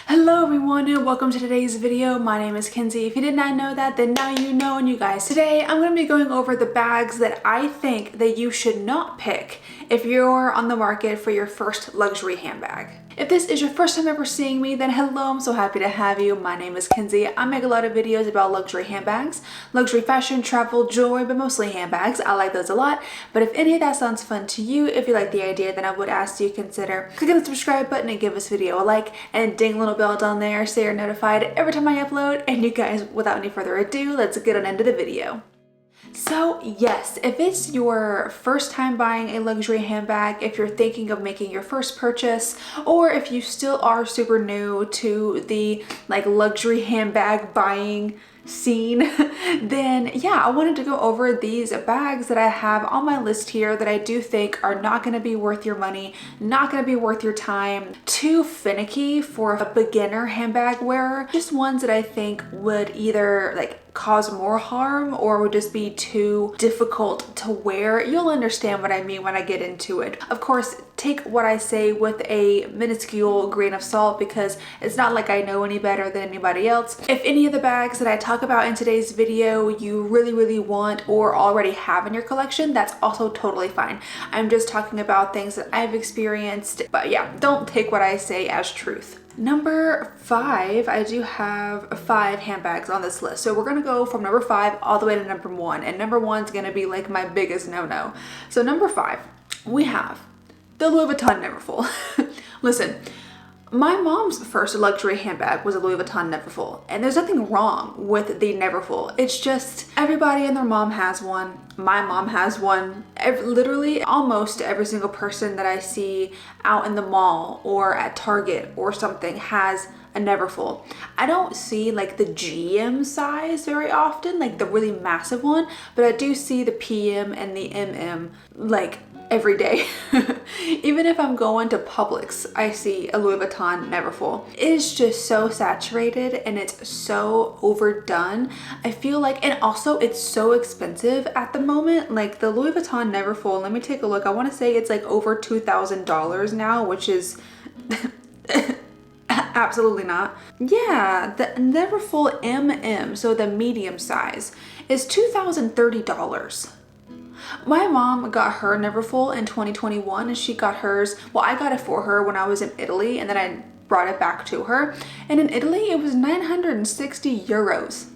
Hello everyone and welcome to today's video. My name is Kenzie. If you did not know that, then now you know. And you guys, today I'm going to be going over the bags that I think that you should not pick if you're on the market for your first luxury handbag. If this is your first time ever seeing me, then hello, I'm so happy to have you. My name is Kenzie. I make a lot of videos about luxury handbags, luxury fashion, travel, jewelry, but mostly handbags. I like those a lot. But if any of that sounds fun to you, if you like the idea, then I would ask you to consider clicking the subscribe button and give this video a like and ding little bell down there so you're notified every time I upload. And you guys, without any further ado, let's get on into the video. So yes, if it's your first time buying a luxury handbag, if you're thinking of making your first purchase, or if you still are super new to the luxury handbag buying scene, then yeah, I wanted to go over these bags that I have on my list here that I do think are not going to be worth your money, not going to be worth your time, too finicky for a beginner handbag wearer, just ones that I think would either cause more harm or would just be too difficult to wear. You'll understand what I mean when I get into it. Of course, take what I say with a minuscule grain of salt because it's not like I know any better than anybody else. If any of the bags that I talk about in today's video you really want or already have in your collection, that's also totally fine. I'm just talking about things that I've experienced, but yeah, don't take what I say as truth. Number 5, I do have 5 handbags on this list. So we're gonna go from number 5 all the way to number 1. And number 1's gonna be like my biggest no-no. So number 5, we have the Louis Vuitton Neverfull. Listen, my mom's first luxury handbag was a Louis Vuitton Neverfull, and there's nothing wrong with the Neverfull. It's just everybody and their mom has one. My mom has one. Literally almost every single person that I see out in the mall or at Target or something has a Neverfull. I don't see the GM size very often, the really massive one, but I do see the PM and the MM every day. Even if I'm going to Publix, I see a Louis Vuitton Neverfull. It is just so saturated and it's so overdone. I feel and also it's so expensive at the moment. The Louis Vuitton Neverfull, let me take a look. I want to say it's over $2,000 now, which is absolutely not. Yeah, the Neverfull MM, so the medium size, is $2,030. My mom got her Neverfull in 2021 and she got hers, well, I got it for her when I was in Italy and then I brought it back to her. And in Italy, it was 960 euros.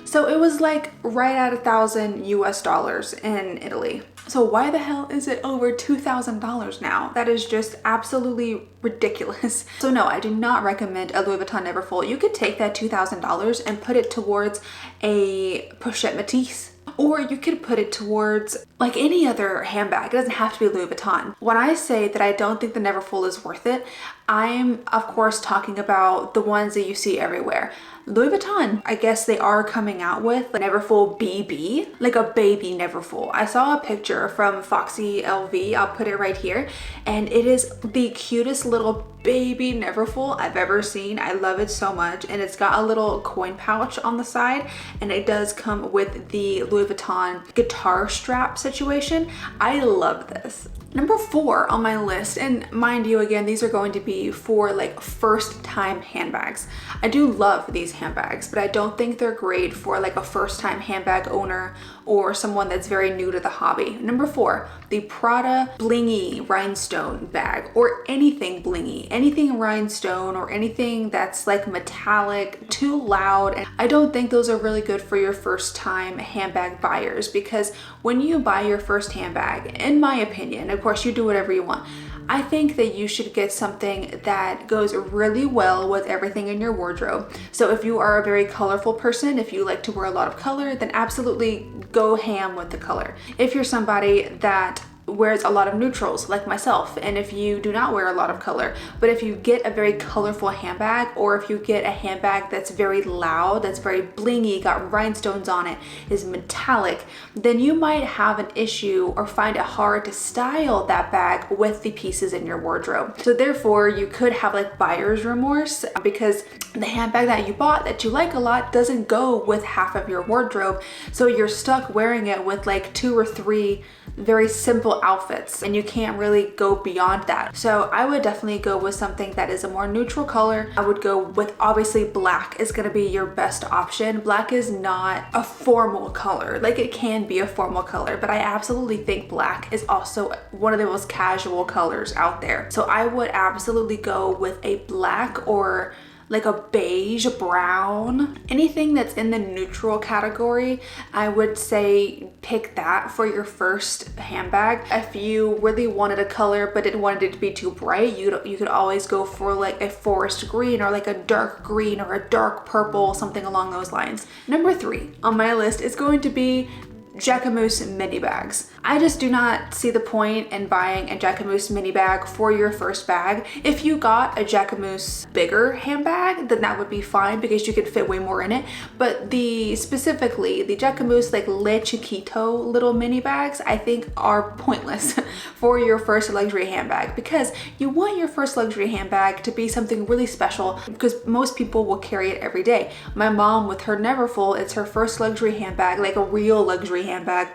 So it was right at $1,000 in Italy. So why the hell is it over $2,000 now? That is just absolutely ridiculous. So no, I do not recommend a Louis Vuitton Neverfull. You could take that $2,000 and put it towards a pochette métisse. Or you could put it towards any other handbag. It doesn't have to be Louis Vuitton. When I say that I don't think the Neverfull is worth it, I'm of course talking about the ones that you see everywhere. Louis Vuitton, I guess they are coming out with Neverfull BB, a baby Neverfull. I saw a picture from Foxy LV, I'll put it right here, and it is the cutest little baby Neverfull I've ever seen. I love it so much, and it's got a little coin pouch on the side, and it does come with the Louis Vuitton guitar strap situation. I love this. Number 4 on my list, and mind you, again, these are going to be for first time handbags. I do love these handbags, but I don't think they're great for a first time handbag owner or someone that's very new to the hobby. Number 4, the Prada Blingy rhinestone bag, or anything blingy, anything rhinestone or anything that's metallic, too loud. And I don't think those are really good for your first time handbag buyers, because when you buy your first handbag, in my opinion, of course you do whatever you want, I think that you should get something that goes really well with everything in your wardrobe. So if you are a very colorful person, if you like to wear a lot of color, then absolutely go ham with the color. If you're somebody that wears a lot of neutrals like myself, and if you do not wear a lot of color, but if you get a very colorful handbag, or if you get a handbag that's very loud, that's very blingy, got rhinestones on it, is metallic, then you might have an issue or find it hard to style that bag with the pieces in your wardrobe. So therefore you could have buyer's remorse because the handbag that you bought that you like a lot doesn't go with half of your wardrobe, so you're stuck wearing it with 2 or 3 very simple simple outfits and you can't really go beyond that. So I would definitely go with something that is a more neutral color. I would go with, obviously, black is gonna be your best option. Black is not a formal color. Like, it can be a formal color, but I absolutely think black is also one of the most casual colors out there. So I would absolutely go with a black or like a beige brown, anything that's in the neutral category. I would say pick that for your first handbag. If you really wanted a color but didn't want it to be too bright, you could always go for like a forest green or like a dark green or a dark purple, something along those lines. Number 3 on my list is going to be Jacquemus mini bags. I just do not see the point in buying a Jacquemus mini bag for your first bag. If you got a Jacquemus bigger handbag, then that would be fine because you could fit way more in it. But specifically the Jacquemus like Le Chiquito little mini bags, I think are pointless for your first luxury handbag, because you want your first luxury handbag to be something really special, because most people will carry it every day. My mom with her Neverfull, it's her first luxury handbag, like a real luxury handbag,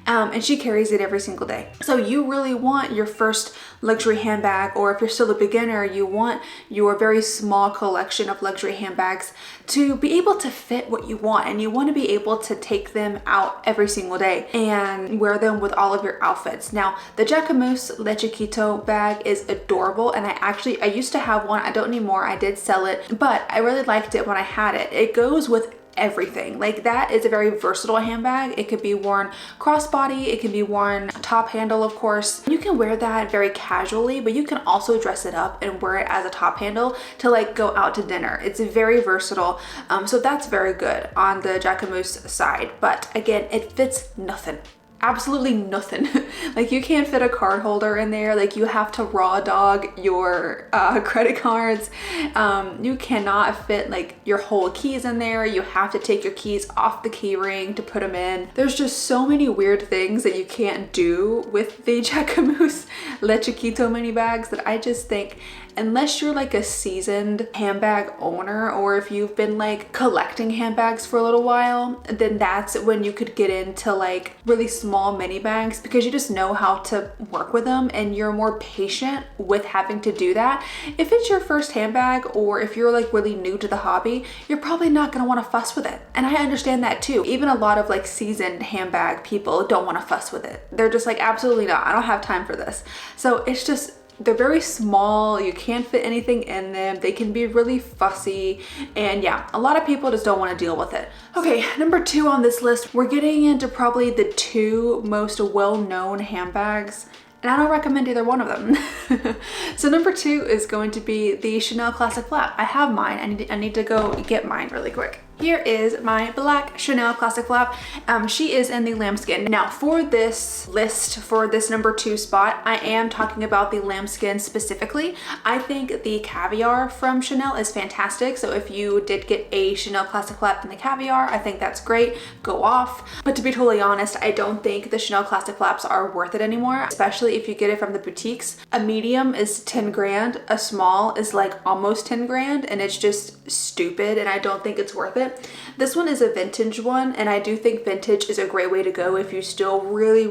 and she carries it every single day. So you really want your first luxury handbag, or if you're still a beginner, you want your very small collection of luxury handbags to be able to fit what you want, and you want to be able to take them out every single day and wear them with all of your outfits. Now, the Jacquemus Le Chiquito bag is adorable, and I used to have one. I don't anymore. I did sell it, but I really liked it when I had it. It goes with everything. Like, that is a very versatile handbag. It could be worn crossbody, it can be worn top handle, of course. You can wear that very casually, but you can also dress it up and wear it as a top handle to like go out to dinner. It's very versatile. So that's very good on the Jacquemus side. But again, it fits nothing. Absolutely nothing. Like, you can't fit a card holder in there. Like, you have to raw dog your credit cards. You cannot fit like your whole keys in there. You have to take your keys off the key ring to put them in. There's just so many weird things that you can't do with the Jacquemus Le Chiquito mini bags that I just think, unless you're like a seasoned handbag owner, or if you've been like collecting handbags for a little while, then that's when you could get into like really small mini bags, because you just know how to work with them and you're more patient with having to do that. If it's your first handbag, or if you're like really new to the hobby, you're probably not gonna wanna fuss with it. And I understand that too. Even a lot of like seasoned handbag people don't wanna fuss with it. They're just like, absolutely not, I don't have time for this. So it's just, they're very small, you can't fit anything in them, they can be really fussy, and yeah, a lot of people just don't want to deal with it. Okay, number 2 on this list, we're getting into probably the 2 most well-known handbags, and I don't recommend either one of them. So number 2 is going to be the Chanel Classic Flap. I have mine. I need to go get mine really quick. Here is my black Chanel Classic Flap. She is in the lambskin. Now, for this list, for this number 2 spot, I am talking about the lambskin specifically. I think the caviar from Chanel is fantastic. So if you did get a Chanel Classic Flap in the caviar, I think that's great. Go off. But to be totally honest, I don't think the Chanel Classic Flaps are worth it anymore, especially if you get it from the boutiques. A medium is 10 grand, a small is like almost 10 grand, and it's just stupid, and I don't think it's worth it. This one is a vintage one, and I do think vintage is a great way to go if you still really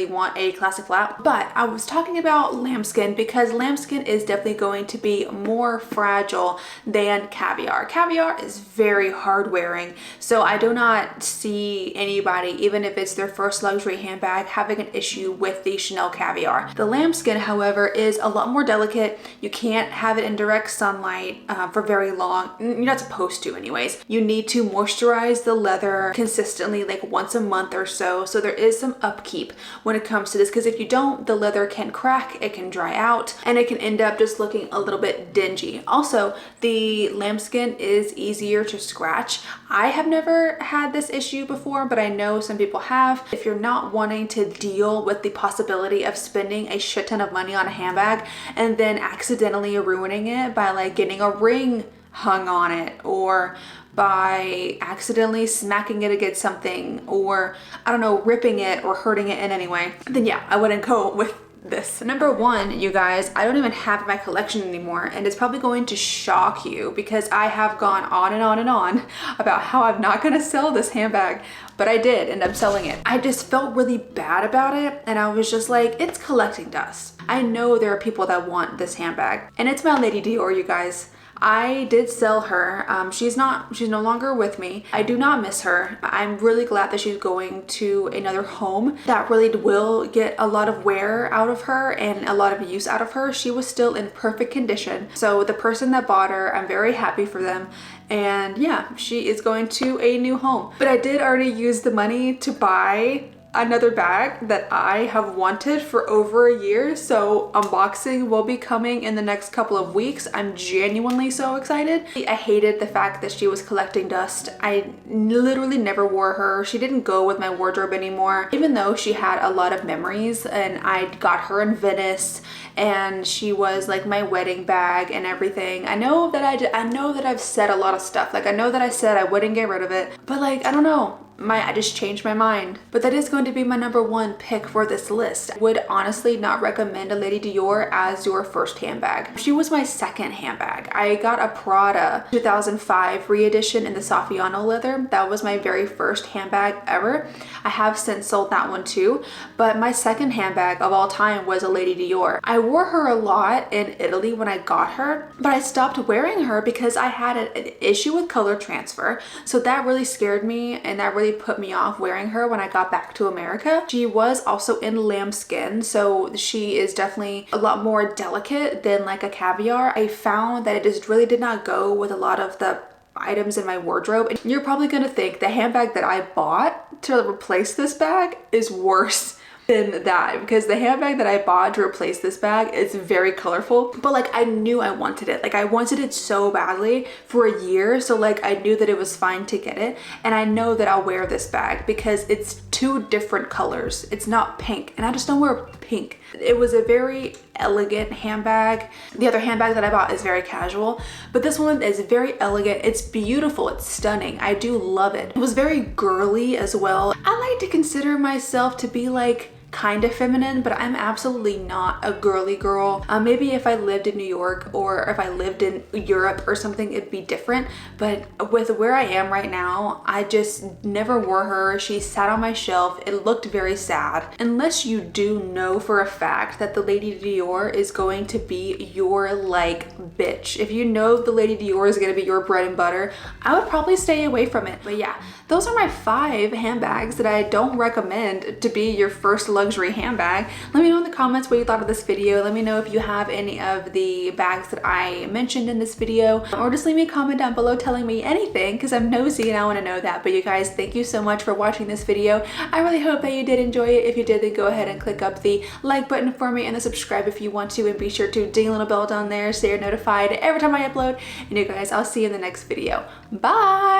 want a classic flap. But I was talking about lambskin because lambskin is definitely going to be more fragile than caviar. Caviar is very hard wearing, so I do not see anybody, even if it's their first luxury handbag, having an issue with the Chanel caviar. The lambskin, however, is a lot more delicate. You can't have it in direct sunlight for very long. You're not supposed to anyways. You need to moisturize the leather consistently, like once a month or so. So there is some upkeep when it comes to this, because if you don't, the leather can crack, it can dry out, and it can end up just looking a little bit dingy. Also, the lambskin is easier to scratch. I have never had this issue before, but I know some people have. If you're not wanting to deal with the possibility of spending a shit ton of money on a handbag and then accidentally ruining it by like getting a ring hung on it, or by accidentally smacking it against something, or I don't know, ripping it or hurting it in any way, then yeah, I wouldn't go with this. Number one, you guys, I don't even have it in my collection anymore, and it's probably going to shock you because I have gone on and on and on about how I'm not gonna sell this handbag, but I did end up selling it. I just felt really bad about it, and I was just like, it's collecting dust. I know there are people that want this handbag, and it's my Lady Dior, you guys. I did sell her. She's no longer with me. I do not miss her. I'm really glad that she's going to another home that really will get a lot of wear out of her and a lot of use out of her. She was still in perfect condition. So the person that bought her, I'm very happy for them. And yeah, she is going to a new home. But I did already use the money to buy another bag that I have wanted for over a year, so unboxing will be coming in the next couple of weeks. I'm genuinely so excited. I hated the fact that she was collecting dust. I literally never wore her. She didn't go with my wardrobe anymore, even though she had a lot of memories, and I got her in Venice and she was like my wedding bag and everything. I know that I've said a lot of stuff. Like, I know that I said I wouldn't get rid of it, but like, I don't know. I just changed my mind. But that is going to be my number one pick for this list. I would honestly not recommend a Lady Dior as your first handbag. She was my second handbag. I got a Prada 2005 re-edition in the Saffiano leather. That was my very first handbag ever. I have since sold that one too, but my second handbag of all time was a Lady Dior. I wore her a lot in Italy when I got her, but I stopped wearing her because I had an issue with color transfer. So that really scared me, and that really put me off wearing her when I got back to America. She was also in lambskin, so she is definitely a lot more delicate than like a caviar. I found that it just really did not go with a lot of the items in my wardrobe. And you're probably gonna think the handbag that I bought to replace this bag is worse than that, because the handbag that I bought to replace this bag is very colorful, but like, I knew I wanted it. Like, I wanted it so badly for a year, so like, I knew that it was fine to get it, and I know that I'll wear this bag because it's two different colors. It's not pink, and I just don't wear pink. It was a very elegant handbag. The other handbag that I bought is very casual, but this one is very elegant. It's beautiful. It's stunning. I do love it. It was very girly as well. I like to consider myself to be like kind of feminine, but I'm absolutely not a girly girl. Maybe if I lived in New York or if I lived in Europe or something, it'd be different. But with where I am right now, I just never wore her. She sat on my shelf. It looked very sad. Unless you do know for a fact that the Lady Dior is going to be your like bitch. If you know the Lady Dior is going to be your bread and butter, I would probably stay away from it. But yeah, those are my 5 handbags that I don't recommend to be your first luxury handbag. Let me know in the comments what you thought of this video. Let me know if you have any of the bags that I mentioned in this video, or just leave me a comment down below telling me anything, because I'm nosy and I want to know that. But you guys, thank you so much for watching this video. I really hope that you did enjoy it. If you did, then go ahead and click up the like button for me and the subscribe if you want to, and be sure to ding a little bell down there so you're notified every time I upload. And you guys, I'll see you in the next video. Bye!